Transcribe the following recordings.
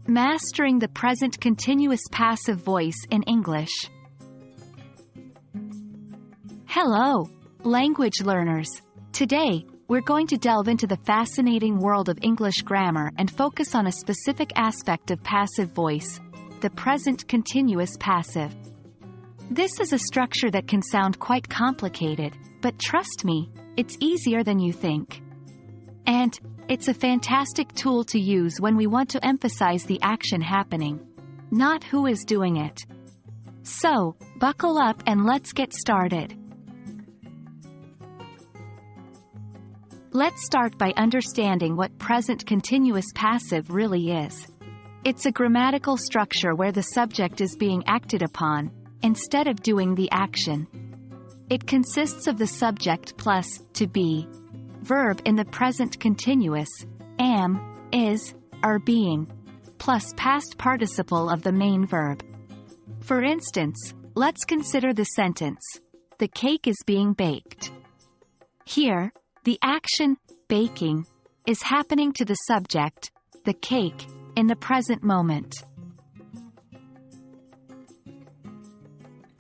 Mastering the present continuous passive voice in English. Hello, language learners. Today, we're going to delve into the fascinating world of English grammar and focus on a specific aspect of passive voice, the present continuous passive. This is a structure that can sound quite complicated, but trust me, it's easier than you think. And it's a fantastic tool to use when we want to emphasize the action happening, not who is doing it. So, buckle up and let's get started. Let's start by understanding what present continuous passive really is. It's a grammatical structure where the subject is being acted upon, instead of doing the action. It consists of the subject plus to be, verb in the present continuous, am, is, are being, plus past participle of the main verb. For instance, let's consider the sentence, "The cake is being baked." Here, the action, baking, is happening to the subject, the cake, in the present moment.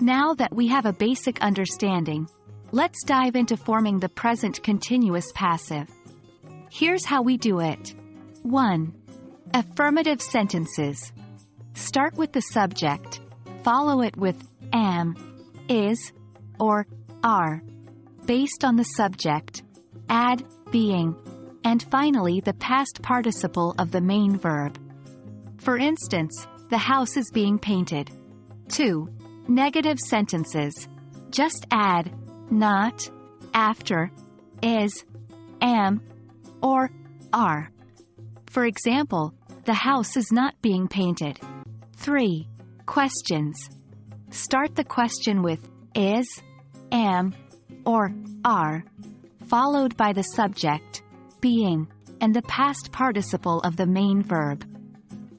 Now that we have a basic understanding, let's dive into forming the present continuous passive. Here's how we do it. 1. Affirmative sentences. Start with the subject, follow it with am, is, or are. Based on the subject, add being, and finally the past participle of the main verb. For instance, the house is being painted. 2. Negative sentences. Just add not, after, is, am, or are. For example, the house is not being painted. 3. Questions. Start the question with is, am, or are, followed by the subject, being, and the past participle of the main verb.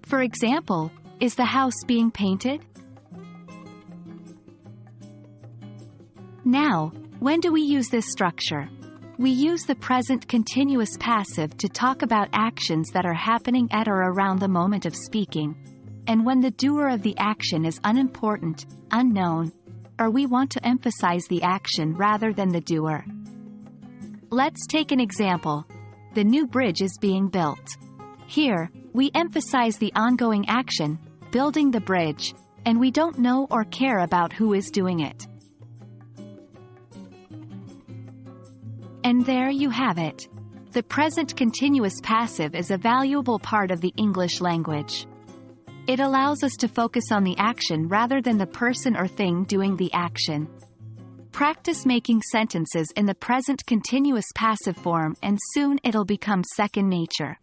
For example, is the house being painted? Now, when do we use this structure? We use the present continuous passive to talk about actions that are happening at or around the moment of speaking, and when the doer of the action is unimportant, unknown, or we want to emphasize the action rather than the doer. Let's take an example. The new bridge is being built. Here, we emphasize the ongoing action, building the bridge, and we don't know or care about who is doing it. And there you have it. The present continuous passive is a valuable part of the English language. It allows us to focus on the action rather than the person or thing doing the action. Practice making sentences in the present continuous passive form and soon it'll become second nature.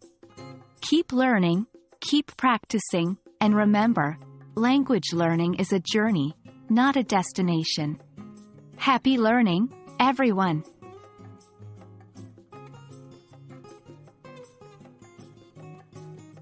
Keep learning, keep practicing, and remember, language learning is a journey, not a destination. Happy learning, everyone!